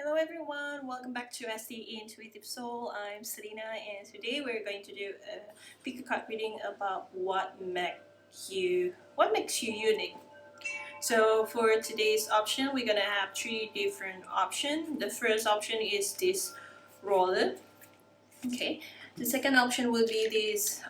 Hello everyone, welcome back to SE Intuitive Soul. I'm Selena and today we're going to do a pick a card reading about what makes you unique. So for today's option, we're gonna have three different options. The first option is this roller. Okay. The second option will be this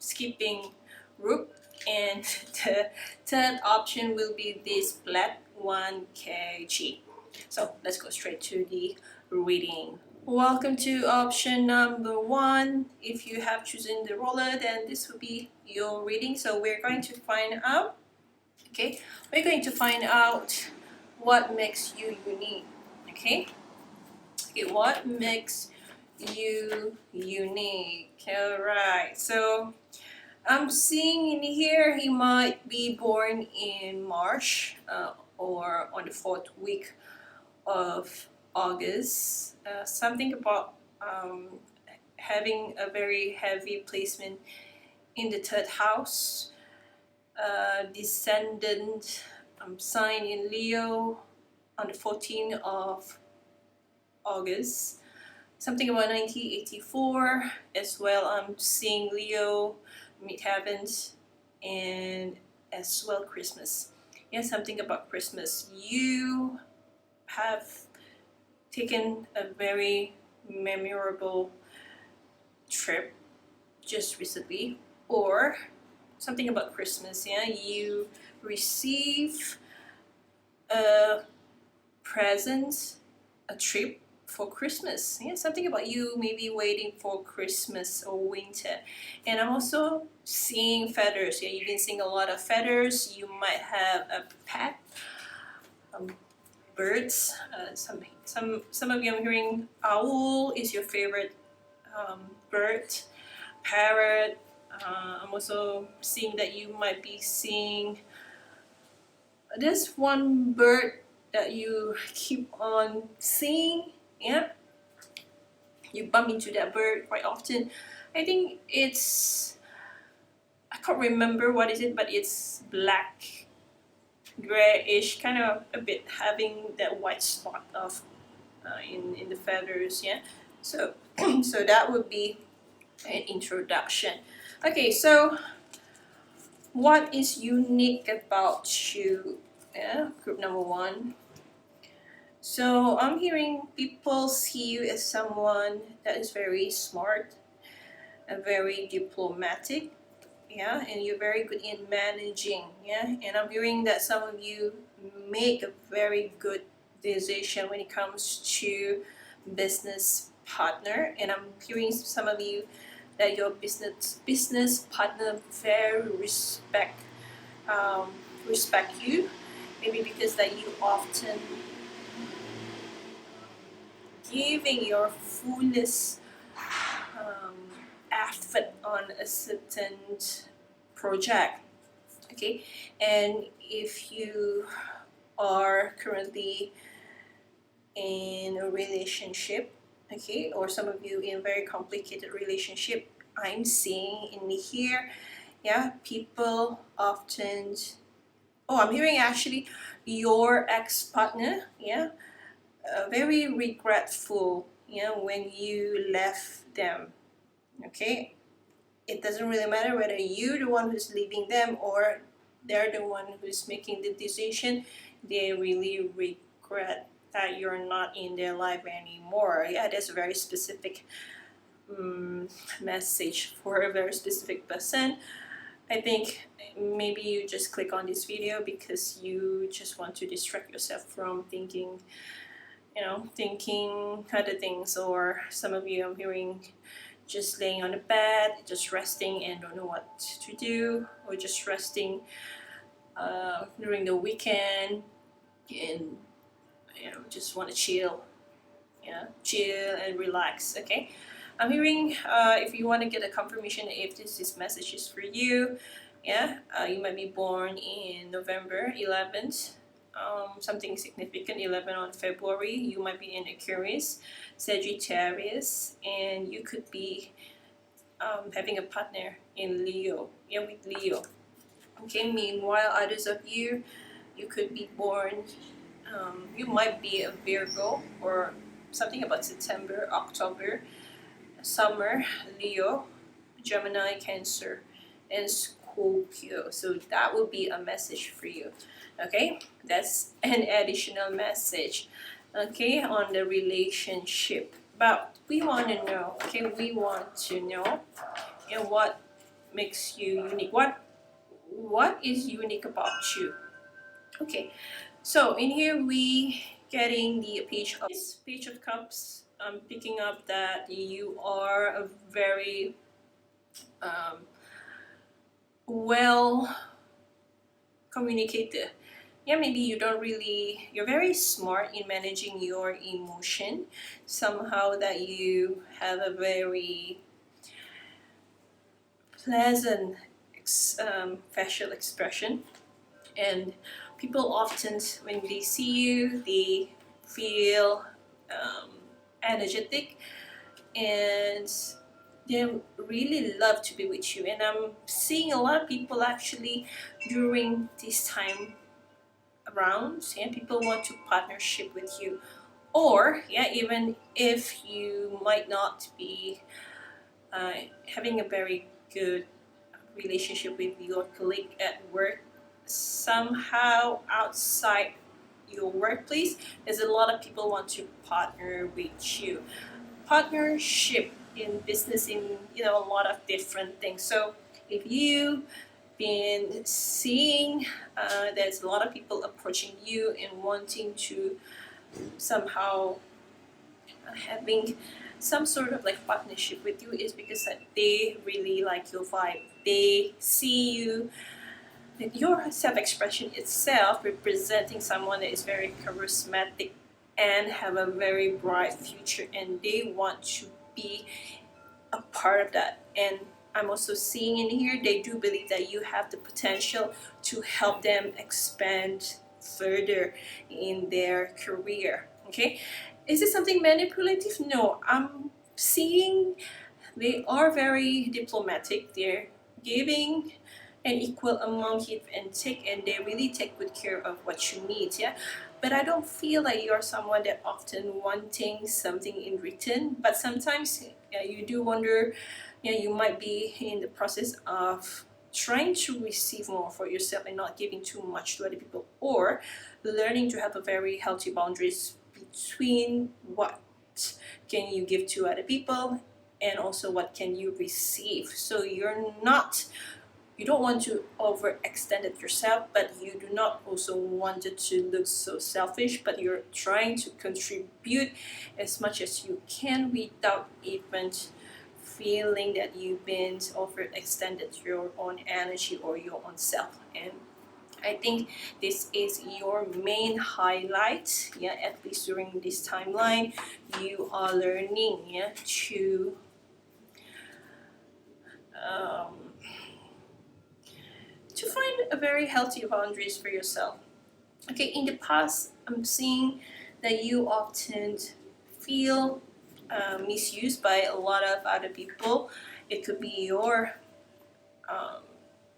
skipping rope, and the third option will be this black 1kg. So let's go straight to the reading. Welcome to option number one. If you have chosen the roller, then this will be your reading. So we're going to find out. Okay, we're going to find out what makes you unique. Okay, what makes you unique? All right. So I'm seeing in here he might be born in March or on the fourth week of August. Something about having a very heavy placement in the third house. Descendant sign in Leo on the 14th of August. Something about 1984 as well. I'm seeing Leo, midheavens, and as well Christmas. Yeah, something about Christmas. You have taken a very memorable trip just recently, or something about Christmas. Yeah, you receive a present, a trip for Christmas. Yeah, something about you maybe waiting for Christmas or winter. And I'm also seeing feathers. Yeah, you've been seeing a lot of feathers. You might have a pet. Birds. Some of you, I'm hearing owl is your favorite bird. Parrot. I'm also seeing that you might be seeing this one bird that you keep on seeing. Yeah, you bump into that bird quite often. I think I can't remember what is it, but it's black, grayish, kind of a bit having that white spot of in the feathers. Yeah, so so that would be an introduction. Okay, so what is unique about you? Yeah, group number one. So I'm hearing people see you as someone that is very smart and very diplomatic. Yeah, and you're very good in managing. Yeah, and I'm hearing that some of you make a very good decision when it comes to business partner, and I'm hearing some of you that your business partner very respect you, maybe because that you often giving your fullest effort on a certain project. Okay, and if you are currently in a relationship, okay, or some of you in a very complicated relationship, I'm seeing in here, yeah, people often, oh, I'm hearing actually your ex-partner, yeah, very regretful, you know, when you left them. Okay, it doesn't really matter whether you're the one who's leaving them or they're the one who's making the decision. They really regret that you're not in their life anymore. Yeah, that's a very specific message for a very specific person. I think maybe you just click on this video because you just want to distract yourself from thinking other things, or some of you I'm hearing just laying on the bed, just resting and don't know what to do, or just resting during the weekend and just want to chill, chill and relax. Okay, I'm hearing if you want to get a confirmation if this message is for you, you might be born in November 11th. Something significant, 11 on February. You might be in Aquarius, Sagittarius, and you could be having a partner in Leo. Yeah, with Leo. Okay, meanwhile, others of you, you could be born You might be a Virgo or something about September, October, summer, Leo, Gemini, Cancer, and Scorpio. So that would be a message for you. Okay, that's an additional message. Okay, on the relationship. But we want to know. Okay, we want to know, and what makes you unique. What is unique about you? Okay, so in here we getting the page of cups. I'm picking up that you are a very well communicator. Yeah, maybe you're very smart in managing your emotion. Somehow that you have a very pleasant facial expression, and people often, when they see you, they feel um, energetic, and they really love to be with you. And I'm seeing a lot of people actually during this time around, and people want to partnership with you, or yeah, even if you might not be uh, having a very good relationship with your colleague at work, somehow outside your workplace, there's a lot of people want to partner with you. Partnership in business, in a lot of different things. So if you been seeing there's a lot of people approaching you and wanting to somehow having some sort of like partnership with you, is because that they really like your vibe. They see you, your self-expression itself representing someone that is very charismatic and have a very bright future, and they want to be a part of that. And I'm also seeing in here, they do believe that you have the potential to help them expand further in their career. Okay, is it something manipulative? No, I'm seeing they are very diplomatic. They're giving an equal amount give and take, and they really take good care of what you need. Yeah, but I don't feel like you're someone that often wanting something in return. But sometimes, yeah, you do wonder. Yeah, you might be in the process of trying to receive more for yourself and not giving too much to other people, or learning to have a very healthy boundaries between what can you give to other people and also what can you receive. So you don't want to overextend it yourself, but you do not also want it to look so selfish, but you're trying to contribute as much as you can without even feeling that you've been overextended your own energy or your own self. And I think this is your main highlight, yeah, at least during this timeline. You are learning, yeah, um, to find a very healthy boundaries for yourself. Okay, in the past, I'm seeing that you often feel misused by a lot of other people. It could be your um,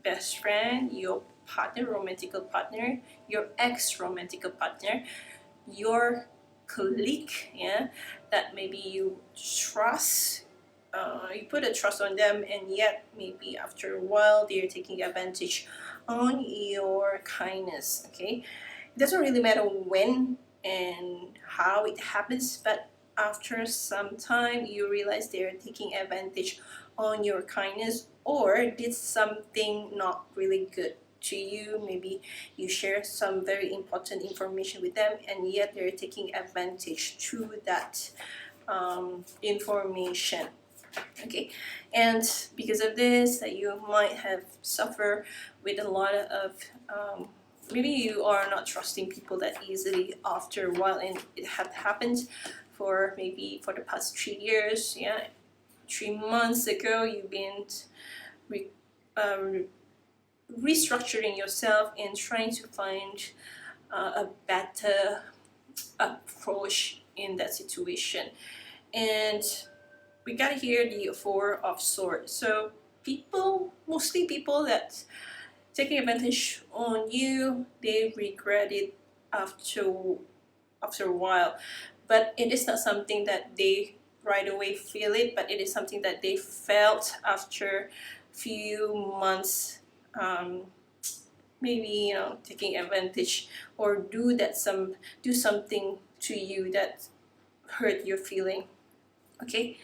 best friend, your partner, romantical partner, your ex-romantical partner, your colleague, yeah, that maybe you trust. You put a trust on them, and yet maybe after a while they're taking advantage on your kindness. Okay, it doesn't really matter when and how it happens, but after some time you realize they're taking advantage on your kindness, or did something not really good to you. Maybe you share some very important information with them, and yet they're taking advantage to that information. Okay, and because of this, that you might have suffered with a lot of maybe you are not trusting people that easily after a while, and it had happened for maybe for the past 3 years. Yeah, 3 months ago you've been re, restructuring yourself and trying to find a better approach in that situation. And we got here the Four of Swords. So mostly people that taking advantage on you, they regret it after a while, but it is not something that they right away feel it, but it is something that they felt after few months, maybe, you know, taking advantage or do something to you that hurt your feeling. Okay.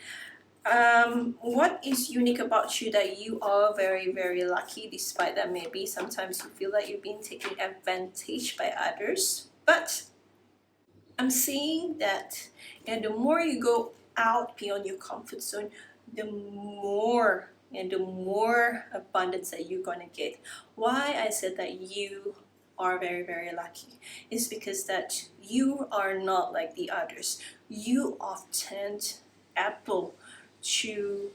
What is unique about you that you are very, very lucky, despite that maybe sometimes you feel like you've been taken advantage by others? But I'm saying that, and the more you go out beyond your comfort zone, the more abundance that you're gonna get. Why I said that you are very, very lucky is because that you are not like the others. You often able to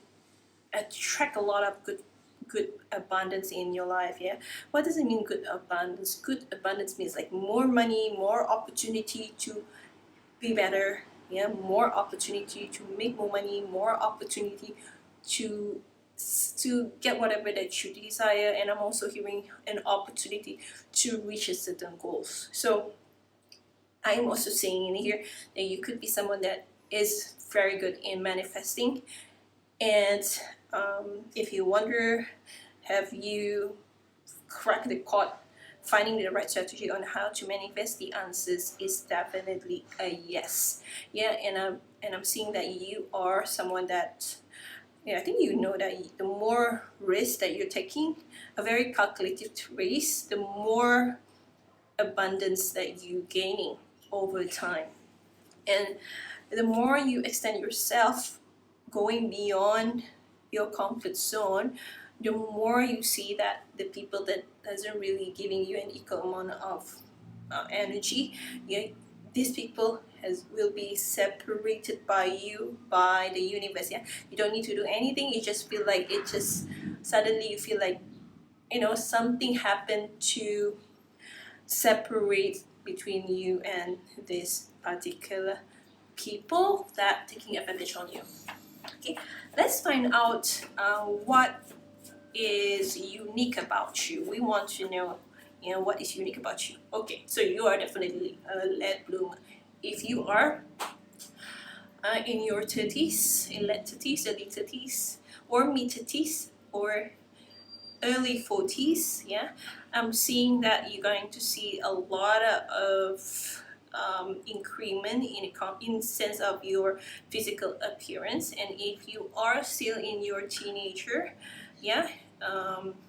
attract a lot of good abundance in your life. Yeah, what does it mean, good abundance? Good abundance means like more money, more opportunity to be better. Yeah, more opportunity to make more money, more opportunity to get whatever that you desire. And I'm also hearing an opportunity to reach a certain goals. So I'm also saying in here that you could be someone that is very good in manifesting. And if you wonder, have you cracked the code, finding the right strategy on how to manifest, the answers is definitely a yes. Yeah, and I'm seeing that you are someone that, yeah, I think you know that the more risk that you're taking, a very calculated risk, the more abundance that you're gaining over time. And the more you extend yourself, going beyond your comfort zone, the more you see that the people that doesn't really giving you an equal amount of energy, yeah, these people will be separated by you, by the universe. Yeah, you don't need to do anything. You just feel like it just suddenly you feel like, you know, something happened to separate between you and this particular people that taking advantage on you. Okay, let's find out what is unique about you. We want to know, you know, what is unique about you. Okay, so you are definitely a late bloomer. If you are in your 30s, in late 30s, early 30s, or mid 30s, or early 40s, yeah, I'm seeing that you're going to see a lot of increment in sense of your physical appearance. And if you are still in your teenager, yeah,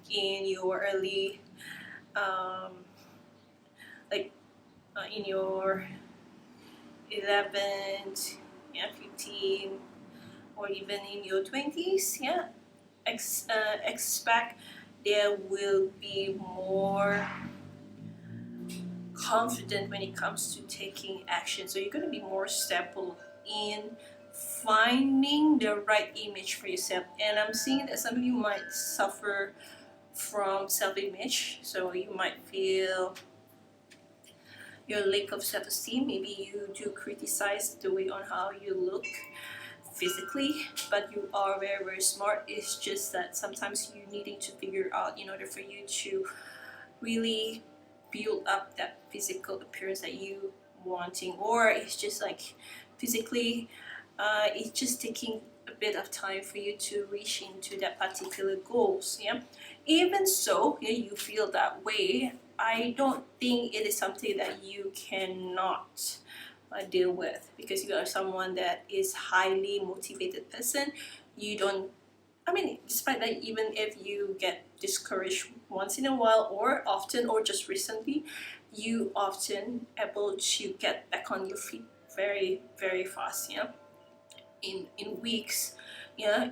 in your early like in your 11th, yeah, 15, or even in your 20s, yeah, expect there will be more confident when it comes to taking action. So you're going to be more stable in finding the right image for yourself. And I'm seeing that some of you might suffer from self-image. So you might feel your lack of self-esteem. Maybe you do criticize the way on how you look physically, but you are very, very smart. It's just that sometimes you needing to figure out in order for you to really build up that physical appearance that you wanting, or it's just like physically it's just taking a bit of time for you to reach into that particular goals. Yeah, even so, yeah, you feel that way, I don't think it is something that you cannot deal with, because you are someone that is highly motivated person. You don't, I mean, despite that, even if you get discouraged once in a while or often or just recently, you often able to get back on your feet very, very fast. Yeah, in weeks. Yeah,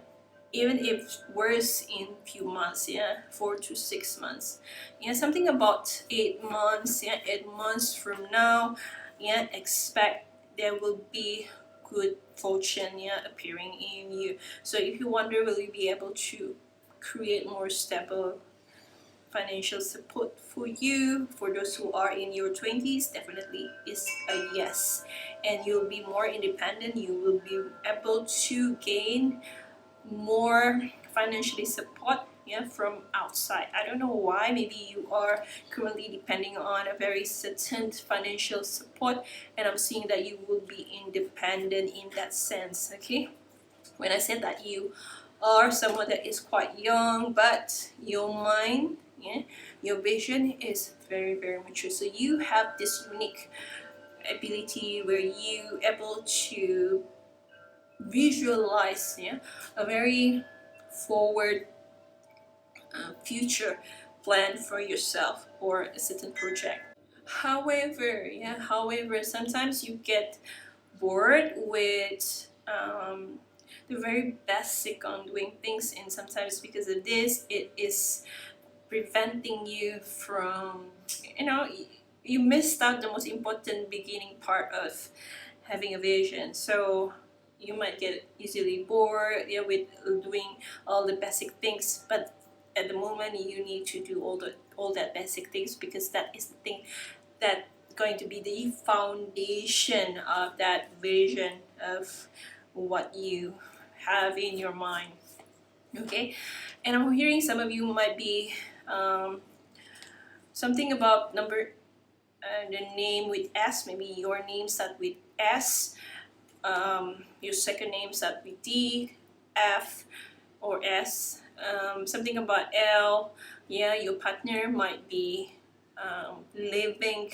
even if worse in few months. Yeah, 4 to 6 months. Yeah, something about 8 months. Yeah, 8 months from now. Yeah, expect there will be good fortune, yeah, appearing in you. So if you wonder, will you be able to create more stable financial support for you, for those who are in your 20s, definitely is a yes. And you'll be more independent. You will be able to gain more financially support yeah, from outside. I don't know why. Maybe you are currently depending on a very certain financial support, and I'm seeing that you will be independent in that sense. Okay, when I said that you are someone that is quite young, but your mind, yeah, your vision is very mature. So you have this unique ability where you able to visualize, yeah, a very forward future plan for yourself or a certain project. However, sometimes you get bored with the very basic on doing things, and sometimes because of this, it is preventing you from, you missed out the most important beginning part of having a vision. So you might get easily bored, yeah, with doing all the basic things, but at the moment you need to do all that basic things, because that is the thing that going to be the foundation of that vision of what you have in your mind. Okay, and I'm hearing some of you might be something about the name with S. Maybe your name start with S, your second name start with D, F, or S. Something about L. Yeah, your partner might be living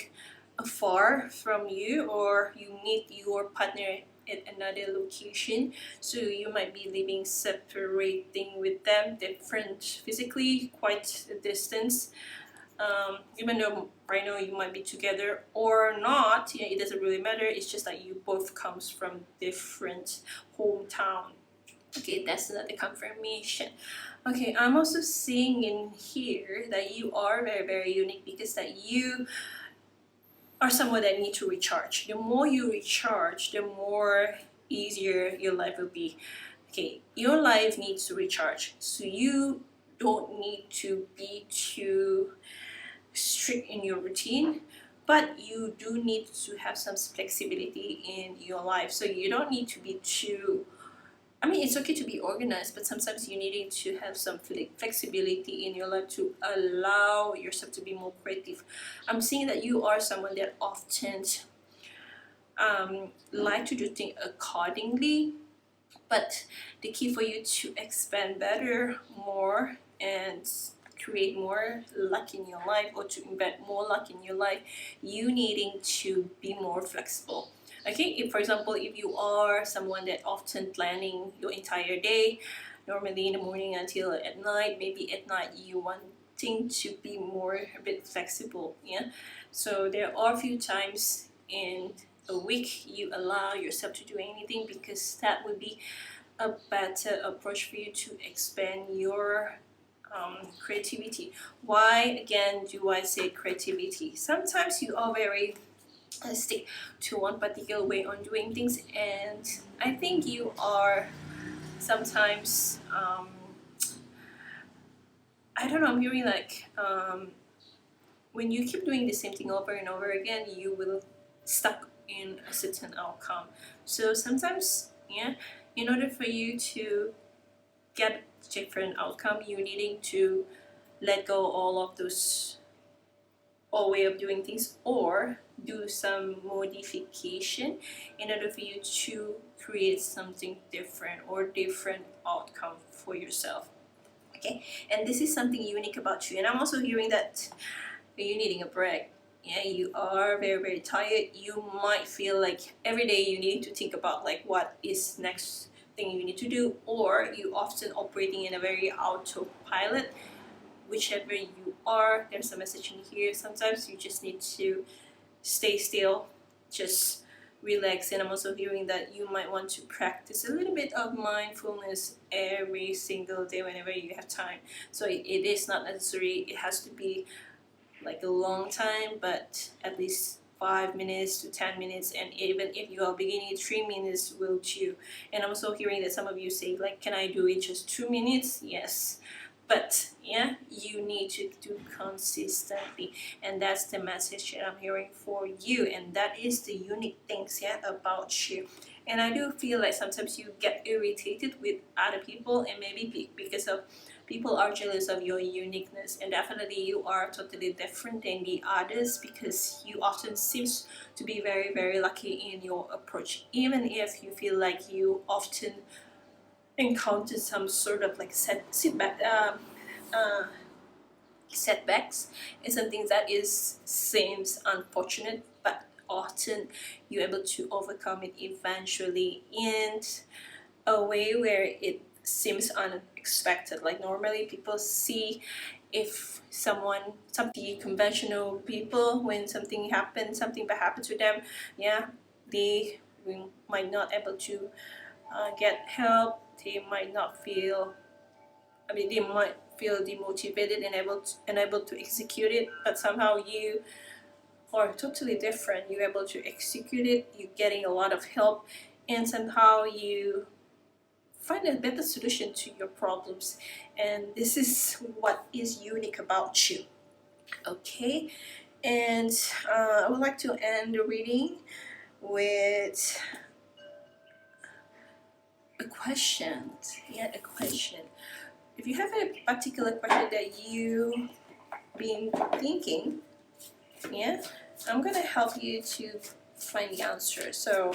far from you, or you meet your partner at another location, so you might be living separating with them, different physically, quite a distance. Even though right now you might be together or not, yeah, it doesn't really matter. It's just that you both comes from different hometown. Okay, that's another confirmation. Okay, I'm also seeing in here that you are very unique, because that you are someone that need to recharge. The more you recharge, the more easier your life will be. Okay, your life needs to recharge, so you don't need to be too strict in your routine, but you do need to have some flexibility in your life. So you don't need to be too, it's okay to be organized, but sometimes you need to have some flexibility in your life to allow yourself to be more creative. I'm seeing that you are someone that often like to do things accordingly, but the key for you to expand better, more, and create more luck in your life, or to embed more luck in your life, you needing to be more flexible. Okay, if for example, if you are someone that often planning your entire day, normally in the morning until at night, maybe at night you wanting to be more a bit flexible, yeah. So there are a few times in a week you allow yourself to do anything, because that would be a better approach for you to expand your creativity. Why again do I say creativity? Sometimes you are very stick to one particular way on doing things, and I think you are sometimes I don't know, I'm hearing like when you keep doing the same thing over and over again, you will stuck in a certain outcome. So sometimes, yeah, in order for you to get different outcome, you needing to let go all of those old way of doing things, or do some modification in order for you to create something different or different outcome for yourself. Okay, and this is something unique about you. And I'm also hearing that you're needing a break. Yeah, you are very tired. You might feel like every day you need to think about like what is next thing you need to do, or you often operating in a very autopilot. Whichever you are, there's a message in here. Sometimes you just need to stay still, just relax. And I'm also hearing that you might want to practice a little bit of mindfulness every single day whenever you have time. So it is not necessary, it has to be like a long time, but at least 5 minutes to 10 minutes, and even if you are beginning, 3 minutes will do. And I'm also hearing that some of you say like, can I do it just 2 minutes? Yes, but yeah, you need to do consistently, and that's the message that I'm hearing for you, and that is the unique things, yeah, about you. And I do feel like sometimes you get irritated with other people, and maybe because of People are jealous of your uniqueness, and definitely you are totally different than the others because you often seems to be very, very lucky in your approach, even if you feel like you often encounter some sort of like uh, setbacks and something that is seems unfortunate, but often you're able to overcome it eventually in a way where it seems unexpected. Like normally people see if some the conventional people, when something happens, something bad happens to them, yeah, they might not able to get help. They might not feel, they might feel demotivated and able to execute it, but somehow you are totally different. You're able to execute it, you're getting a lot of help, and somehow you find a better solution to your problems. And this is what is unique about you. Okay, and I would like to end the reading with a question. Yeah, a question. If you have a particular question that you been thinking, yeah, I'm gonna help you to find the answer. So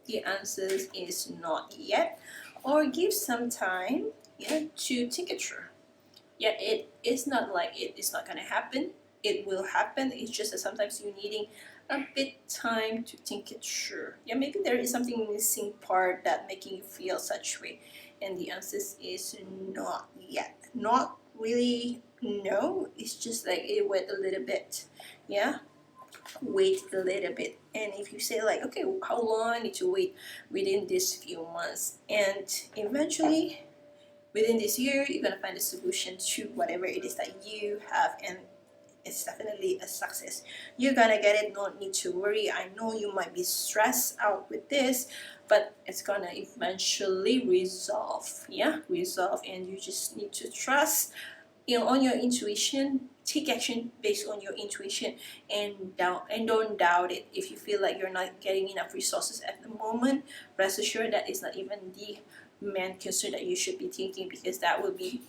the answers is not yet, or give some time, yeah, to think it through. Yeah, it is not like it is not gonna happen. It will happen. It's just that sometimes you're needing a bit time to think it through. Yeah, maybe there is something missing part that making you feel such way, and the answers is not yet. Not really. No, it's just like it wait a little bit. Yeah, wait a little bit. And if you say like, okay, how long I need to wait within these few months, and eventually within this year you're gonna find a solution to whatever it is that you have, and it's definitely a success. You're gonna get it, no need to worry. I know you might be stressed out with this, but it's gonna eventually resolve. Yeah, resolve, and you just need to trust, on your intuition. Take action based on your intuition, and don't doubt it. If you feel like you're not getting enough resources at the moment, rest assured that it's not even the main concern that you should be thinking, because that will be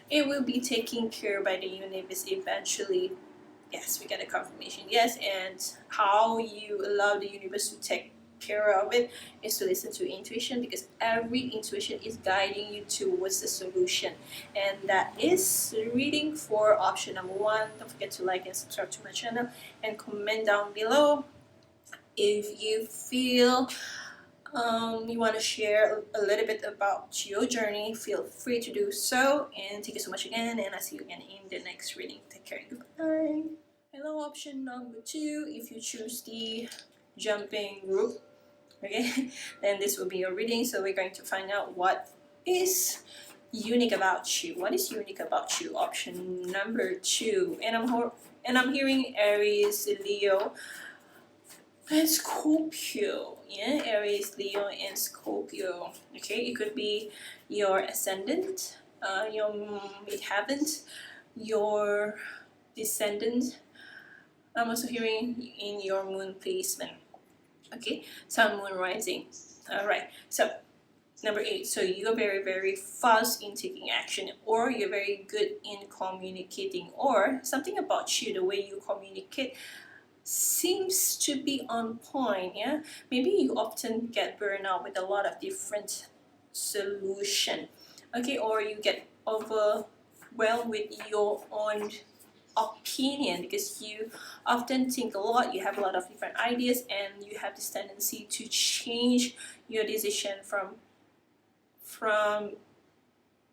it will be taken care by the universe eventually. Yes, we get a confirmation. Yes, and how you allow the universe to take care of it is to listen to intuition, because every intuition is guiding you towards the solution. And that is the reading for option number one. Don't forget to like and subscribe to my channel, and comment down below if you feel you want to share a little bit about your journey. Feel free to do so, and thank you so much again, and I'll see you again in the next reading. Take care. Goodbye. Hello, option number two. If you choose the jumping rope, okay, then this will be your reading. So we're going to find out what is unique about you. What is unique about you? Option number two. And I'm hearing Aries, Leo, and Scorpio. Yeah, Aries, Leo, and Scorpio. Okay, it could be your ascendant, your midheaven, your descendant. I'm also hearing in your moon placement. Okay, sun, moon, rising. All right, so number 8. So you're very, very fast in taking action, or you're very good in communicating, or something about you, the way you communicate seems to be on point. Yeah, maybe you often get burned out with a lot of different solution. Okay, or you get overwhelmed with your own opinion, because you often think a lot, you have a lot of different ideas, and you have this tendency to change your decision from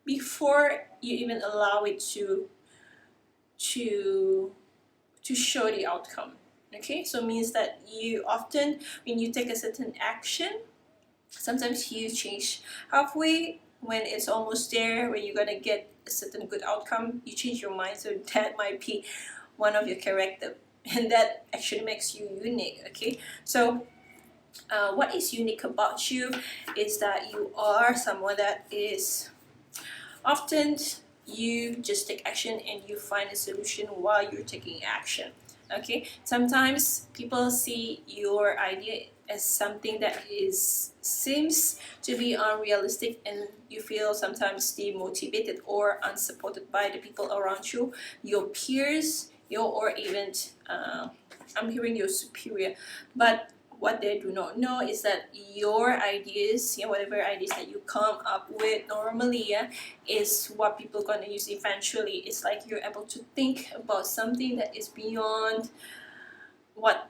before you even allow it to show the outcome. Okay, so it means that you often, when you take a certain action, sometimes you change halfway when it's almost there, when you're gonna get a certain good outcome, you change your mind. So that might be one of your character, and that actually makes you unique. Okay, so what is unique about you is that you are someone that is often, you just take action and you find a solution while you're taking action. Okay, sometimes people see your idea as something that is seems to be unrealistic, and you feel sometimes demotivated or unsupported by the people around you, your peers, or even I'm hearing your superior. But what they do not know is that your ideas, whatever ideas that you come up with normally, is what people gonna use eventually. It's like you're able to think about something that is beyond what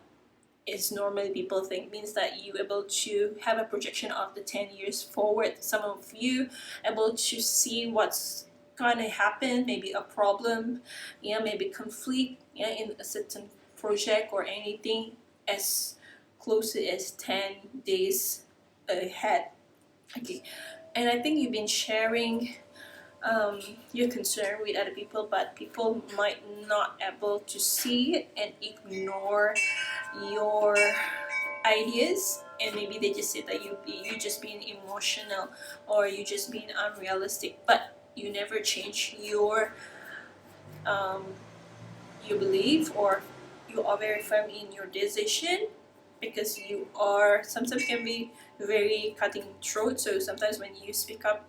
is normally people think. Means that you able to have a projection of the 10 years forward. Some of you able to see what's gonna happen, maybe a problem, maybe conflict, in a certain project or anything, as close as 10 days ahead. Okay, and I think you've been sharing your concern with other people, but people might not able to see it and ignore your ideas, and maybe they just say that you just being emotional, or you just being unrealistic, but you never change um, your belief, or you are very firm in your decision, because you are sometimes can be very cutting throat. So sometimes when you speak up,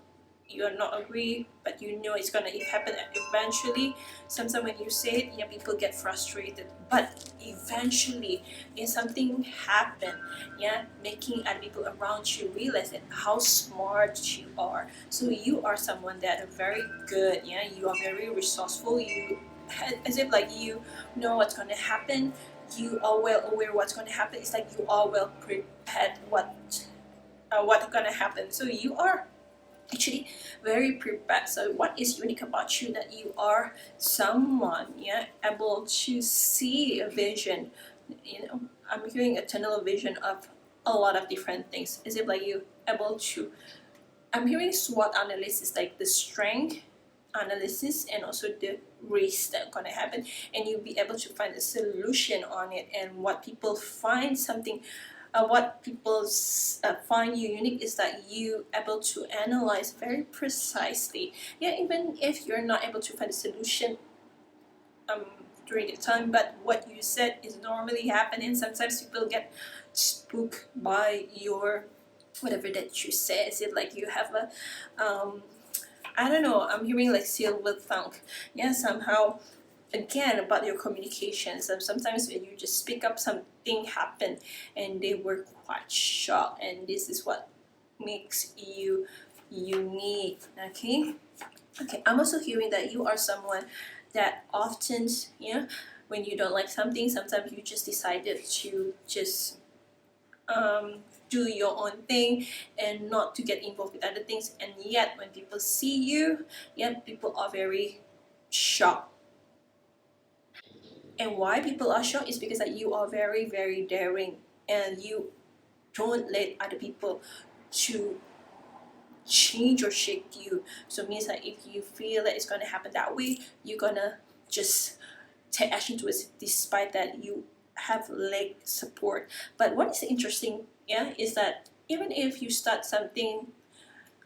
you are not agree, but you know it's gonna happen eventually. Sometimes when you say it, people get frustrated, but eventually, something happen, making other people around you realize that how smart you are. So you are someone that are very good, you are very resourceful. You as if like you know what's gonna happen. You are well aware what's gonna happen. It's like you are well prepared what's gonna happen. So you are actually very prepared. So what is unique about you, that you are someone, able to see a vision. I'm hearing a tunnel vision of a lot of different things. Is it like you able to, I'm hearing SWOT analysis, like the strength analysis and also the risk that gonna happen, and you'll be able to find a solution on it. And what people find something, what people find you unique is that you able to analyze very precisely. Even if you're not able to find a solution um, during the time, but what you said is normally happening. Sometimes people get spooked by your whatever that you say. Is it like you have a I don't know, I'm hearing like silver tongue. Somehow, again, about your communications. Sometimes when you just speak up, something happen, and they were quite shocked. And this is what makes you unique. Okay. Okay. I'm also hearing that you are someone that often, when you don't like something, sometimes you just decided to just do your own thing and not to get involved with other things. And yet when people see you, people are very shocked. And why people are shocked is because that you are very very daring, and you don't let other people to change or shake you. So it means that if you feel that it's going to happen that way, you're gonna just take action to it, despite that you have leg support. But what is interesting, is that even if you start something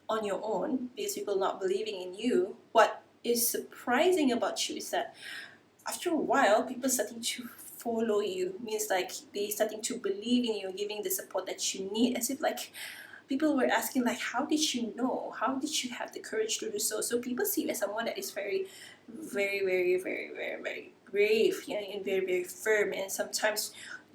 on your own because people not believing in you, what is surprising about you is that after a while people starting to follow you. Means like they starting to believe in you, giving the support that you need. As if like people were asking like, how did you know, how did you have the courage to do so? So people see you as someone that is very very very very very very brave, and very very firm. And sometimes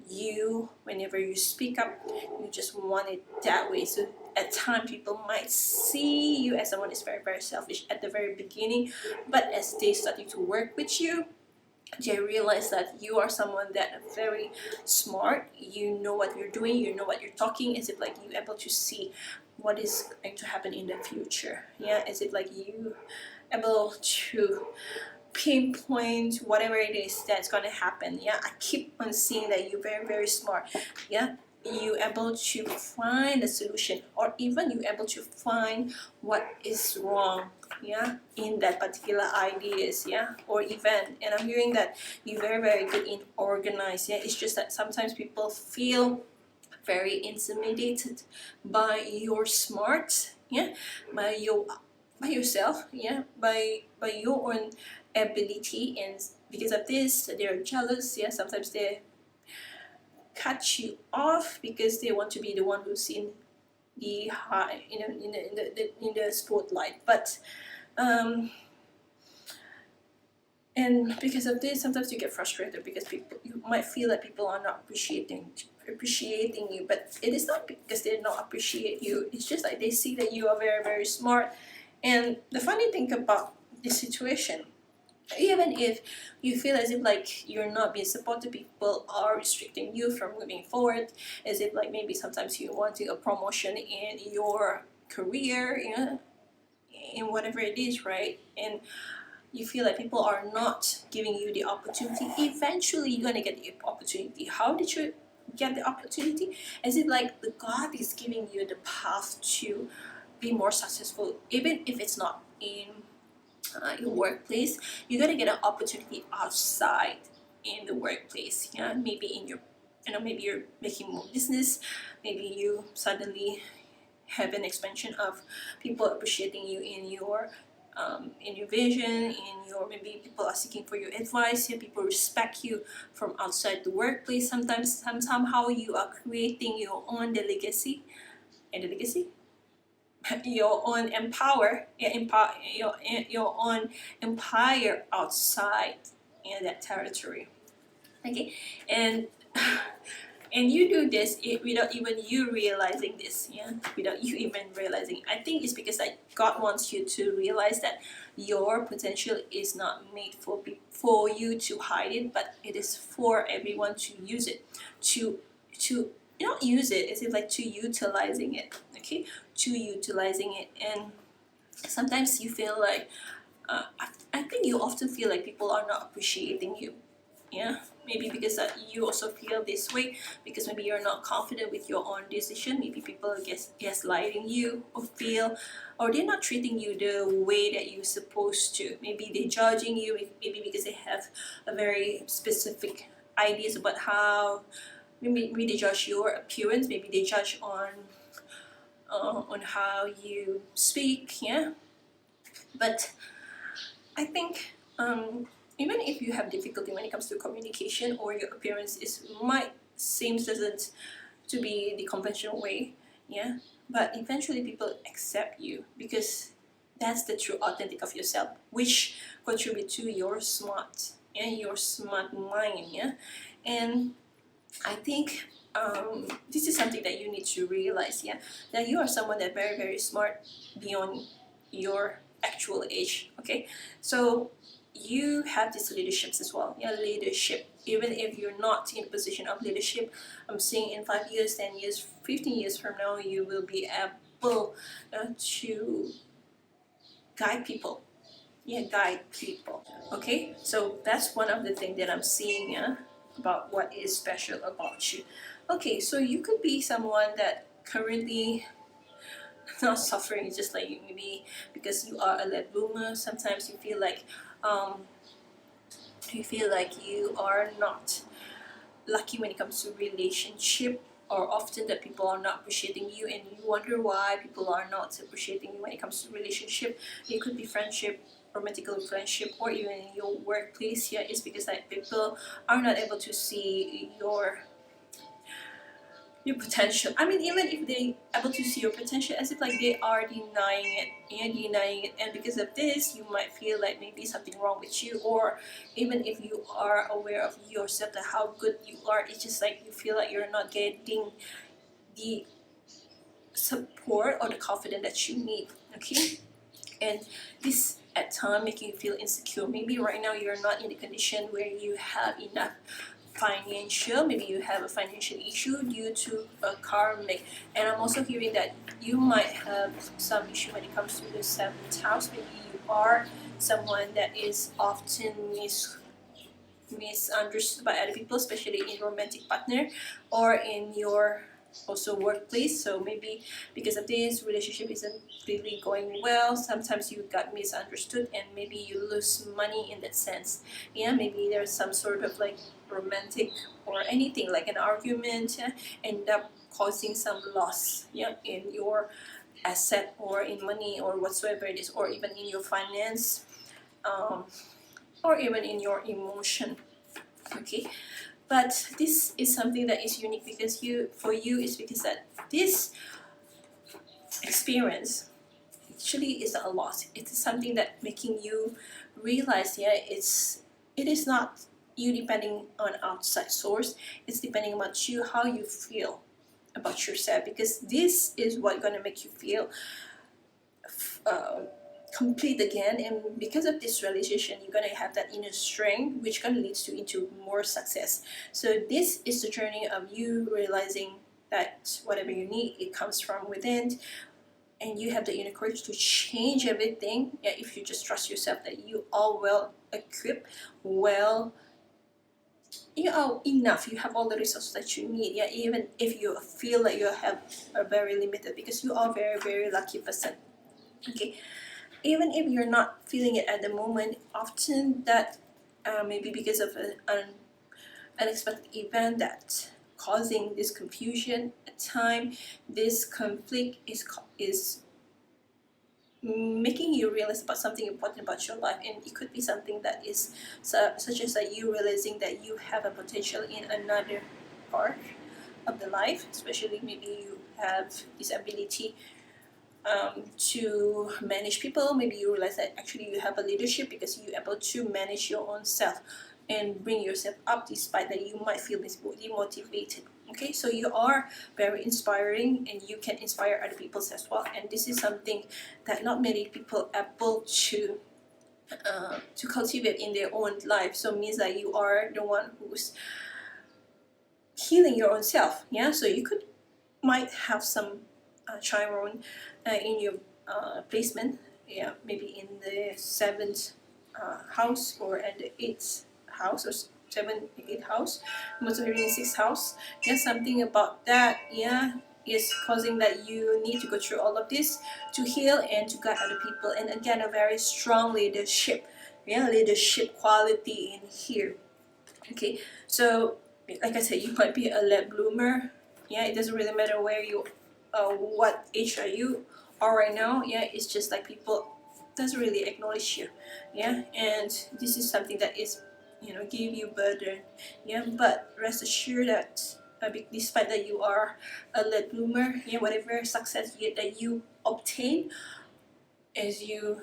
you, whenever you speak up, you just want it that way. So at times people might see you as someone that's very very selfish at the very beginning, but as they starting to work with you, they realize that you are someone that are very smart. You know what you're doing, you know what you're talking. Is it like you able to see what is going to happen in the future? Is it like you able to pinpoint whatever it is that's going to happen? I keep on seeing that you're very very smart. You able to find a solution, or even you able to find what is wrong, in that particular ideas, or event. And I'm hearing that you're very very good in organize. It's just that sometimes people feel very intimidated by your smart, by your by yourself, by your own ability. And because of this they're jealous. Sometimes they cut you off because they want to be the one who's in the high, in the spotlight. But and because of this, sometimes you get frustrated because you might feel that people are not appreciating you, but it is not because they don't appreciate you. It's just like they see that you are very, very smart. And the funny thing about this situation, even if you feel as if like you're not being supported, people are restricting you from moving forward, as if like maybe sometimes you want a promotion in your career, in whatever it is, right? And you feel like people are not giving you the opportunity. Eventually you're going to get the opportunity. How did you get the opportunity? As if like the God is giving you the path to be more successful, even if it's not in your workplace. You're going to get an opportunity outside in the workplace. Maybe in your, maybe you're making more business, maybe you suddenly have an expansion of people appreciating you in your vision, maybe people are seeking for your advice. People respect you from outside the workplace. Somehow you are creating your own legacy, your own your own empire outside in that territory. Okay, and and you do this without even you realizing this, without you even realizing. I think it's because that God wants you to realize that your potential is not made for you to hide it, but it is for everyone to use it, to not use it, it's like to utilizing it. Okay, to utilizing it. And sometimes you feel like I think you often feel like people are not appreciating you. Maybe because that you also feel this way, because maybe you're not confident with your own decision. Maybe people are gaslighting you, or they're not treating you the way that you're supposed to. Maybe they're judging you, maybe because they have a very specific ideas about how, maybe they judge your appearance, maybe they judge on how you speak. But I think even if you have difficulty when it comes to communication, or your appearance might seems doesn't to be the conventional way, but eventually people accept you because that's the true authentic of yourself, which contribute to your smart your smart mind. And I think this is something that you need to realize, that you are someone that very, very smart beyond your actual age. Okay, so you have these leaderships as well. Leadership. Even if you're not in a position of leadership, I'm saying in 5 years, 10 years, 15 years from now, you will be able to guide people. Guide people. Okay, so that's one of the things that I'm seeing about what is special about you. Okay, so you could be someone that currently not suffering, just like maybe because you are a late bloomer. Sometimes you feel like you are not lucky when it comes to relationship, or often that people are not appreciating you, and you wonder why people are not appreciating you when it comes to relationship. It could be friendship, romantic friendship, or even in your workplace. It's because that people are not able to see your potential. I mean, even if they able to see your potential, as if like they are denying it, and because of this, you might feel like maybe something wrong with you, or even if you are aware of yourself that how good you are, it's just like you feel like you're not getting the support or the confidence that you need. Okay, and this at time making you feel insecure. Maybe right now you're not in the condition where you have enough financial, maybe you have a financial issue due to a karmic. And I'm also hearing that you might have some issue when it comes to the seventh house. Maybe you are someone that is often misunderstood by other people, especially in romantic partner or in your also workplace. So maybe because of this, relationship isn't really going well. Sometimes you got misunderstood, and maybe you lose money in that sense. Maybe there's some sort of like romantic or anything like an argument, end up causing some loss, in your asset or in money or whatsoever it is, or even in your finance, or even in your emotion. Okay, But this is something that is unique because for you is because that this experience actually is a lot. It is something that making you realize, yeah, it is not you depending on outside source. It's depending on you, how you feel about yourself, because this is what gonna make you feel uh, complete again. And because of this realization, you're gonna have that inner strength, which gonna leads you into more success. So this is the journey of you realizing that whatever you need, it comes from within, and you have the inner courage to change everything. Yeah, if you just trust yourself that you are well equipped, well, you are enough, you have all the resources that you need. Yeah, even if you feel like you have are very limited, because you are very, very lucky person. Okay, even if you're not feeling it at the moment, often that maybe because of an unexpected event that causing this confusion at time, this conflict is making you realize about something important about your life. And it could be something that is such as that you realizing that you have a potential in another part of the life, especially maybe you have this ability to manage people. Maybe you realize that actually you have a leadership because you're able to manage your own self and bring yourself up despite that you might feel demotivated. Okay, so you are very inspiring and you can inspire other people as well. And this is something that not many people are able to cultivate in their own life. So it means that you are the one who's healing your own self. Yeah, so you might have some chiron in your placement. Yeah, maybe in the seventh house or at the eighth house, or 7, 8 house, most of in sixth house. Yeah, something about that. Yeah, is causing that you need to go through all of this to heal and to guide other people. And again, a very strong leadership. Yeah, leadership quality in here. Okay, so like I said, you might be a late bloomer. Yeah, it doesn't really matter where you what age are you are right now. Yeah, it's just like people doesn't really acknowledge you. Yeah, and this is something that is, give you burden. Yeah, but rest assured that despite that you are a late bloomer, yeah, whatever success that you obtain as you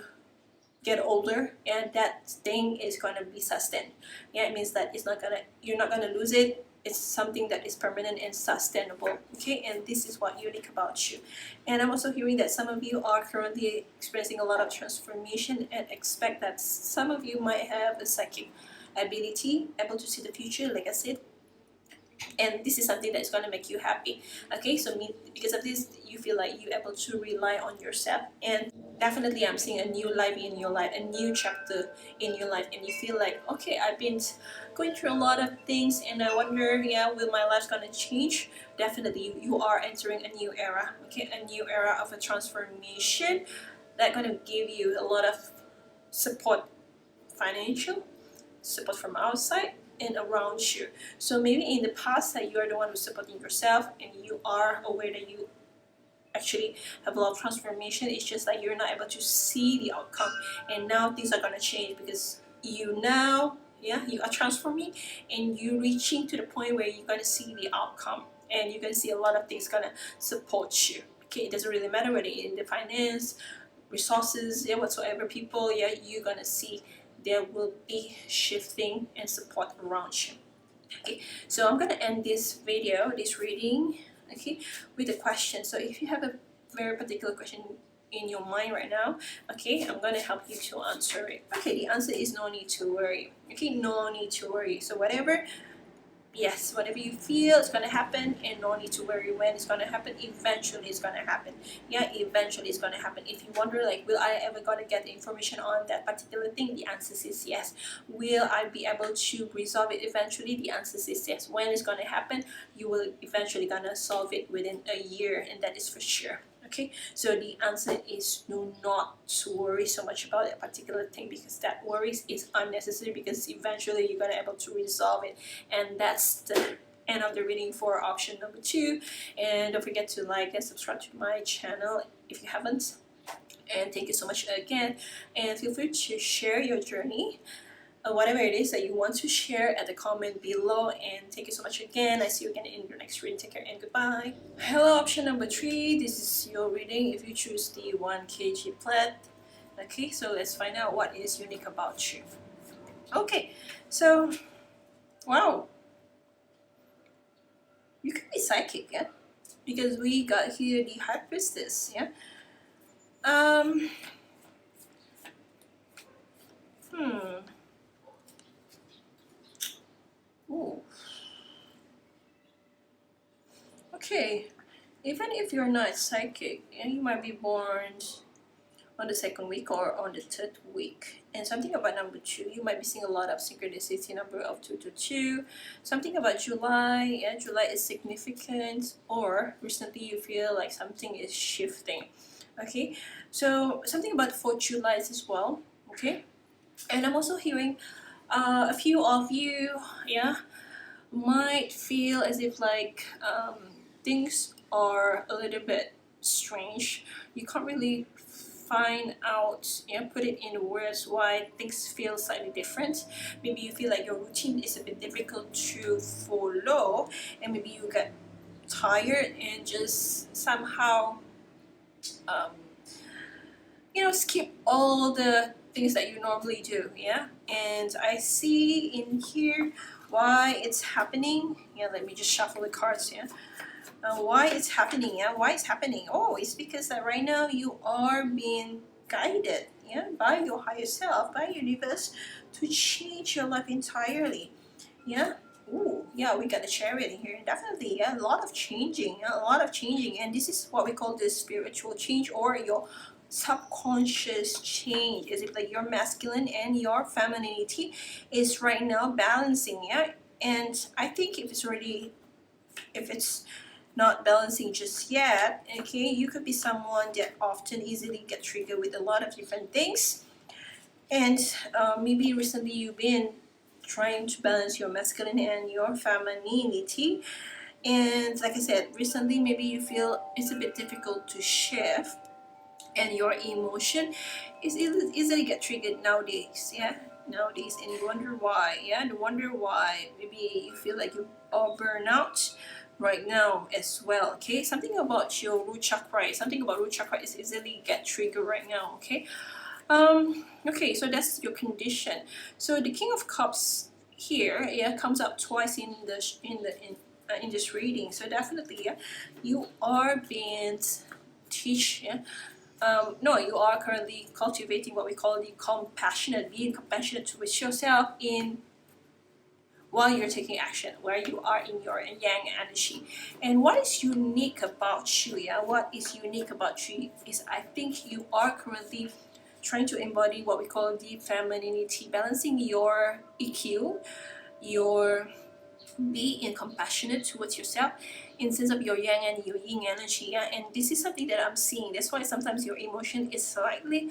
get older, and that thing is gonna be sustained. Yeah, it means that you're not gonna lose it. It's something that is permanent and sustainable. Okay, and this is what unique about you. And I'm also hearing that some of you are currently experiencing a lot of transformation, and expect that some of you might have a psychic ability, able to see the future, like I said. And this is something that's going to make you happy. Okay, so because of this, you feel like you're able to rely on yourself. And definitely I'm seeing a new life in your life, a new chapter in your life. And you feel like, okay, I've been going through a lot of things, and I wonder, yeah, will my life going to change? Definitely you are entering a new era. Okay, a new era of a transformation that's going to give you a lot of support, financial support from outside and around you. So maybe in the past that you are the one who's supporting yourself, and you are aware that you actually have a lot of transformation. It's just like you're not able to see the outcome, and now things are gonna change because you now, yeah, you are transforming, and you're reaching to the point where you're gonna see the outcome, and you're gonna see a lot of things gonna support you. Okay, it doesn't really matter whether in the finance, resources, yeah, whatsoever, people, yeah, you're gonna see there will be shifting and support around you. Okay, so I'm gonna end this video, this reading, okay, with a question. So if you have a very particular question in your mind right now, okay, I'm gonna help you to answer it. Okay, the answer is no need to worry. Okay, no need to worry. So whatever you feel it's gonna happen, and no need to worry when it's gonna happen. Eventually it's gonna happen. Yeah, eventually it's gonna happen. If you wonder like, will I ever gonna get the information on that particular thing, the answer is yes. Will I be able to resolve it eventually? The answer is yes. When it's gonna happen, you will eventually gonna solve it within a year, and that is for sure. Okay, so the answer is do not worry so much about a particular thing, because that worries is unnecessary, because eventually you're gonna able to resolve it. And that's the end of the reading for option number 2. And don't forget to like and subscribe to my channel if you haven't. And thank you so much again, and feel free to share your journey whatever it is that you want to share at the comment below. And thank you so much again. I see you again in your next reading. Take care and goodbye. Hello, option number 3. This is your reading if you choose the 1 kg plant. Okay, so let's find out what is unique about you. Okay, so wow, you could be psychic, yeah, because we got here the High Priestess, yeah. Um, hmm. Ooh. Okay, even if you're not psychic, yeah, you might be born on the 2nd week or on the 3rd week. And something about number 2, you might be seeing a lot of synchronicity, number of 222. Something about July, yeah, July is significant, or recently you feel like something is shifting. Okay, so something about 4th July as well. Okay, and I'm also hearing a few of you, yeah, might feel as if like things are a little bit strange. You can't really find out, you know, put it in words why things feel slightly different. Maybe you feel like your routine is a bit difficult to follow, and maybe you get tired and just somehow um, you know, skip all the things that you normally do, yeah. And I see in here why it's happening. Yeah, let me just shuffle the cards, yeah. Why it's happening, yeah, why it's happening. Oh, it's because that right now you are being guided, yeah, by your higher self, by universe, to change your life entirely, yeah. Ooh, yeah, we got a chariot in here. Definitely, yeah, a lot of changing, yeah, a lot of changing, and this is what we call the spiritual change or your subconscious change. Is it like your masculine and your femininity is right now balancing, yeah? And I think if it's not balancing just yet, okay, you could be someone that often easily get triggered with a lot of different things, and maybe recently you've been trying to balance your masculine and your femininity, and like I said, recently maybe you feel it's a bit difficult to shift, and your emotion is easily get triggered nowadays, yeah, nowadays, and you wonder why, yeah, you wonder why. Maybe you feel like you are burnout right now as well. Okay, something about your root chakra, something about root chakra is easily get triggered right now. Okay, okay, so that's your condition. So the King of Cups here, yeah, comes up twice in this reading. So definitely, yeah, you are being teach, yeah. No, you are currently cultivating what we call the compassionate, being compassionate towards yourself in while you're taking action, where you are in your yang energy. And what is unique about you, yeah? What is unique about you is I think you are currently trying to embody what we call the femininity, balancing your EQ, your being compassionate towards yourself in sense of your yang and your yin energy, yeah. And this is something that I'm seeing. That's why sometimes your emotion is slightly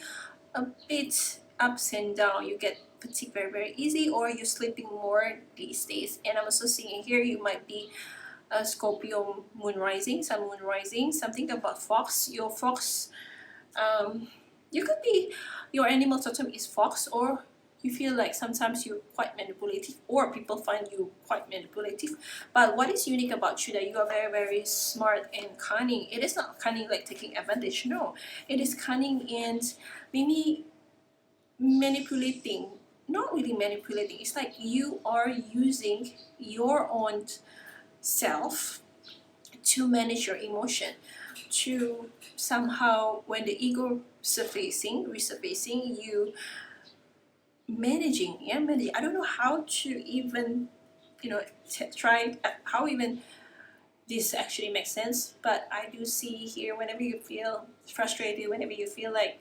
a bit ups and down. You get fatigued very very easy, or you're sleeping more these days. And I'm also seeing here you might be a Scorpio moon rising, sun moon rising. Something about fox. Your fox, you could be, your animal totem is fox, or you feel like sometimes you're quite manipulative, or people find you quite manipulative. But what is unique about you that you are very very smart and cunning. It is not cunning like taking advantage, no, it is cunning and maybe manipulating, not really manipulating, it's like you are using your own self to manage your emotion, to somehow when the ego resurfacing, you managing, yeah, managing. I don't know how to even, you know, try how even this actually makes sense, but I do see here whenever you feel frustrated, whenever you feel like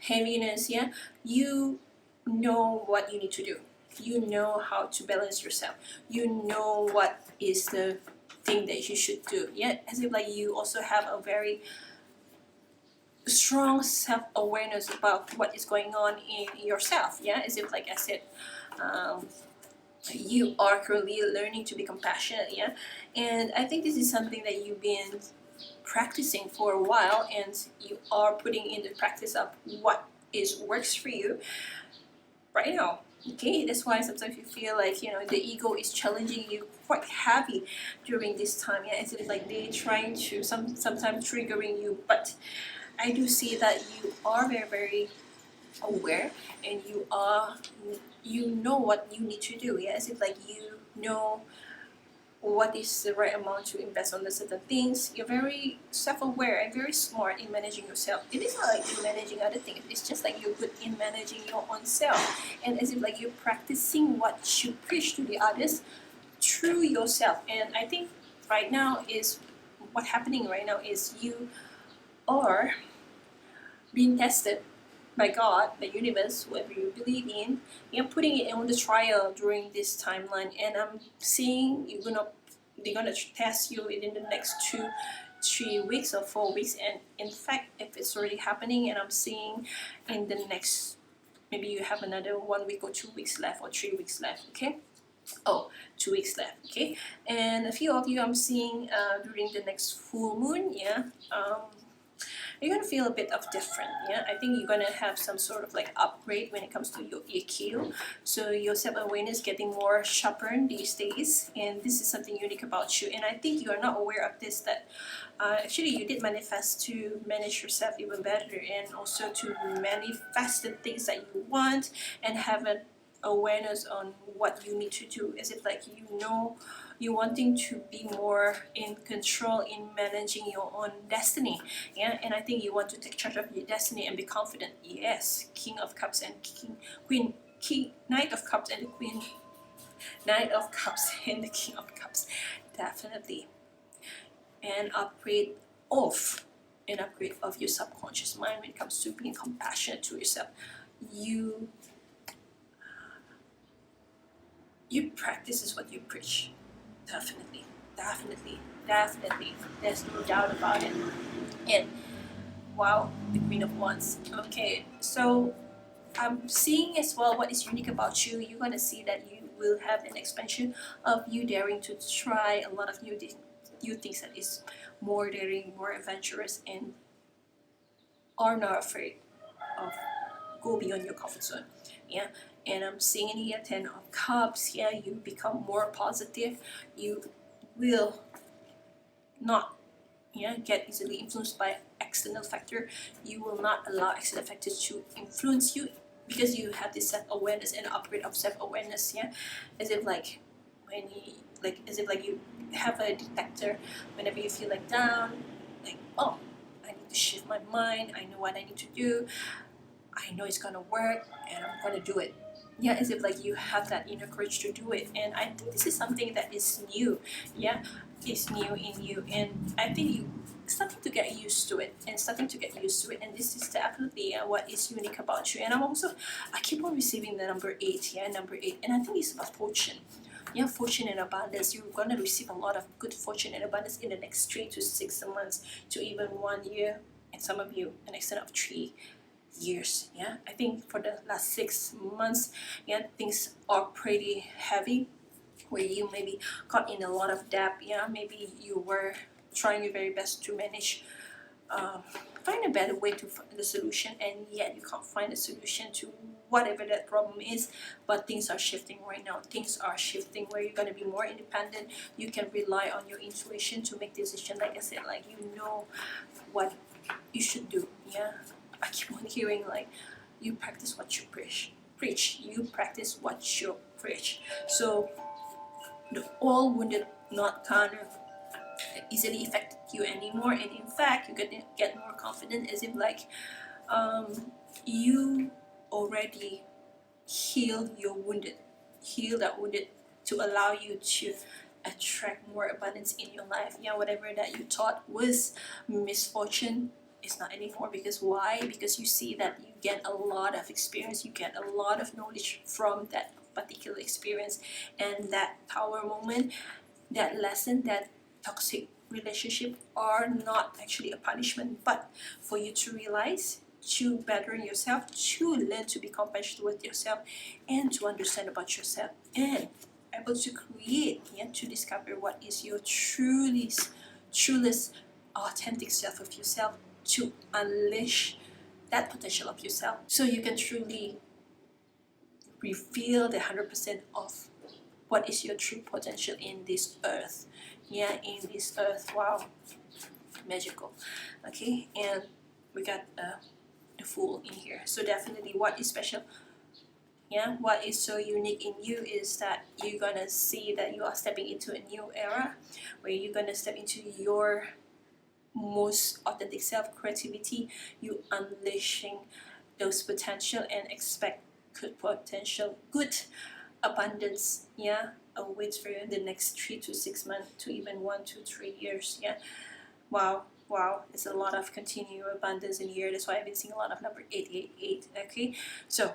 heaviness, yeah, you know what you need to do. You know how to balance yourself. You know what is the thing that you should do. Yeah, as if like you also have a very strong self-awareness about what is going on in yourself. Yeah, as if like I said, you are currently learning to be compassionate. Yeah, and I think this is something that you've been practicing for a while, and you are putting in the practice of what is works for you right now. Okay, that's why sometimes you feel like, you know, the ego is challenging you quite heavy during this time. Yeah, it's like they trying to sometimes triggering you, but I do see that you are very very aware, and you know what you need to do. Yeah, it's like you know what is the right amount to invest on the certain things. You're very self-aware and very smart in managing yourself. It is not like you're managing other things. It's just like you're good in managing your own self, and as if like you're practicing what you preach to the others through yourself. And I think right now is what happening right now is you are being tested by God, the universe, whoever you believe in. You're putting it on the trial during this timeline, and I'm seeing they're gonna test you within the next 2-3 weeks or 4 weeks. And in fact, if it's already happening, and I'm seeing in the next, maybe you have another 1 week or 2 weeks left or 3 weeks left. Okay. Oh, 2 weeks left. Okay. And a few of you I'm seeing during the next full moon. Yeah. You're gonna feel a bit of different. Yeah, I think you're gonna have some sort of like upgrade when it comes to your EQ. So your self-awareness getting more sharper these days, and this is something unique about you. And I think you are not aware of this, that actually you did manifest to manage yourself even better, and also to manifest the things that you want, and have an awareness on what you need to do. As if like you know you wanting to be more in control in managing your own destiny. Yeah, and I think you want to take charge of your destiny and be confident. Yes, King of Cups and King Knight of Cups and the Queen Knight of Cups and the King of Cups, definitely. And upgrade of your subconscious mind when it comes to being compassionate to yourself. You practice is what you preach. Definitely, definitely, definitely. There's no doubt about it. And wow, the Queen of Wands. Okay, so I'm seeing as well what is unique about you. You're gonna see that you will have an expansion of you daring to try a lot of new things that is more daring, more adventurous, and are not afraid of go beyond your comfort zone. Yeah, and I'm seeing here 10 of Cups. Yeah, you become more positive. You will not, yeah, get easily influenced by external factor. You will not allow external factors to influence you, because you have this self-awareness and upgrade of self-awareness. Yeah, as if like when you as if like you have a detector whenever you feel like down, like, oh, I need to shift my mind, I know what I need to do, I know it's gonna work, and I'm gonna do it. Yeah, as if like you have that inner courage to do it. And I think this is something that is new. Yeah, is new in you, and I think you starting to get used to it, and this is definitely what is unique about you. And I keep on receiving the number 8. Yeah, number 8, and I think it's about fortune. Yeah, fortune and abundance. You're gonna receive a lot of good fortune and abundance in the next 3 to 6 months to even 1 year, and some of you an extent of 3 years. Yeah, I think for the last 6 months, yeah, things are pretty heavy, where you maybe caught in a lot of debt. Yeah, maybe you were trying your very best to manage, find a better way to find the solution, and yet you can't find a solution to whatever that problem is. But things are shifting right now. Things are shifting where you're going to be more independent. You can rely on your intuition to make decisions. Like I said, like you know what you should do. Yeah, I keep on hearing like you practice what you preach. You practice what you preach. So the all wounded not gonna easily affect you anymore, and in fact you're gonna get more confident, as if like you already heal that wounded, to allow you to attract more abundance in your life. Yeah, whatever that you thought was misfortune is not anymore. Because why? Because you see that you get a lot of experience, you get a lot of knowledge from that particular experience, and that power moment, that lesson, that toxic relationship are not actually a punishment, but for you to realize, to better yourself, to learn to be compassionate with yourself, and to understand about yourself, and able to create, yeah, to discover what is your truest authentic self of yourself, to unleash that potential of yourself, so you can truly reveal the 100% of what is your true potential in this earth. Yeah, in this earth. Wow, magical. Okay, and we got the Fool in here. So definitely, what is special? Yeah, what is so unique in you is that you're gonna see that you are stepping into a new era where you're gonna step into your most authentic self, creativity. You unleashing those potential and expect good potential, good abundance, yeah, awaits for you in the next 3 to 6 months to even 1 to 3 years. Yeah, wow, wow, there's a lot of continual abundance in here. That's why I've been seeing a lot of number 888. Okay, so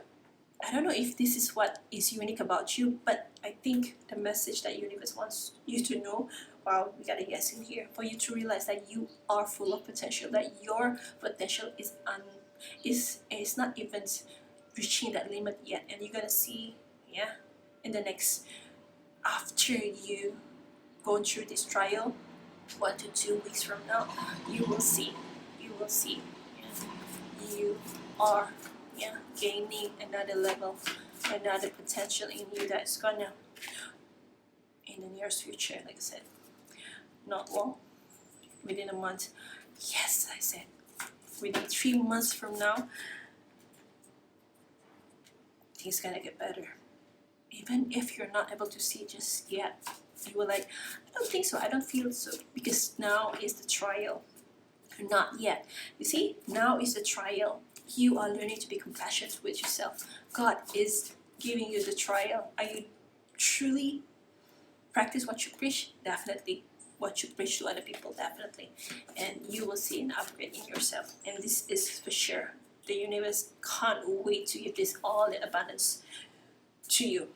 I don't know if this is what is unique about you, but I think the message that universe wants you to know, wow, we got a yes in here, for you to realize that you are full of potential, that your potential is not even reaching that limit yet, and you're gonna see, yeah, in the next, after you go through this trial, 1 to 2 weeks from now, you will see, yeah, you are, yeah, gaining another level, another potential in you that's gonna, in the nearest future, like I said, not long, within a month, yes, I said, within 3 months from now, things gonna get better. Even if you're not able to see just yet, you were like, I don't think so, I don't feel so, because now is the trial. Not yet. You see, now is the trial. You are learning to be compassionate with yourself. God is giving you the trial. Are you truly practice what you preach? Definitely. What you preach to other people? Definitely. And you will see an upgrade in yourself. And this is for sure. The universe can't wait to give this all in abundance to you.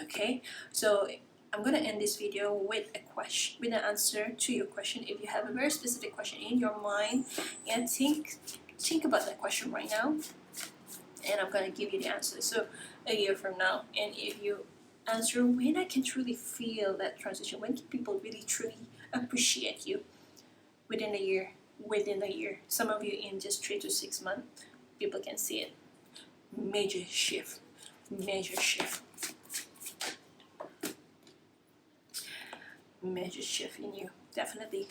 Okay? So I'm gonna end this video with a question, with an answer to your question. If you have a very specific question in your mind, and think about that question right now, and I'm gonna give you the answer. So a year from now, and if you answer, when I can truly feel that transition, when can people really truly appreciate you? Within a year, some of you in just 3 to 6 months, people can see it. Major shift, major shift. Major shift in you. Definitely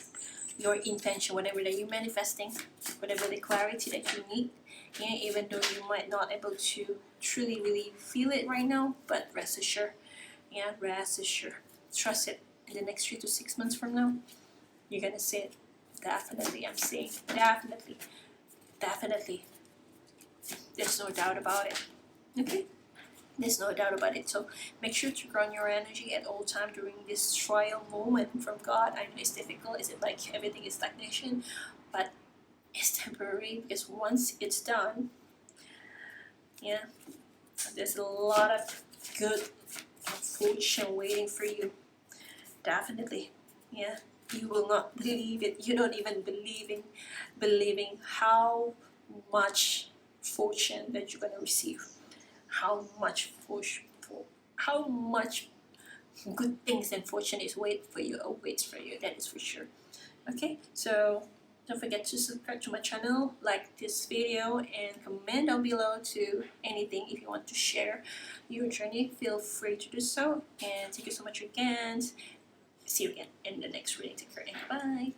your intention, whatever that you're manifesting, whatever the clarity that you need, yeah, even though you might not able to truly really feel it right now, but rest assured, yeah, rest assured, trust it. In the next 3 to 6 months from now, you're gonna see it. Definitely, I'm saying definitely, definitely, there's no doubt about it. Okay, there's no doubt about it. So make sure to ground your energy at all time during this trial moment from God. I know it's difficult. Is it like everything is stagnation? But it's temporary, because once it's done, yeah, there's a lot of good fortune waiting for you. Definitely, yeah. You will not believe it. You don't even believing how much fortune that you're gonna receive. How much how much good things and fortune is wait for you, awaits for you. That is for sure. Okay, so don't forget to subscribe to my channel, like this video, and comment down below to anything if you want to share your journey. Feel free to do so. And thank you so much again. See you again in the next reading. Take care and bye.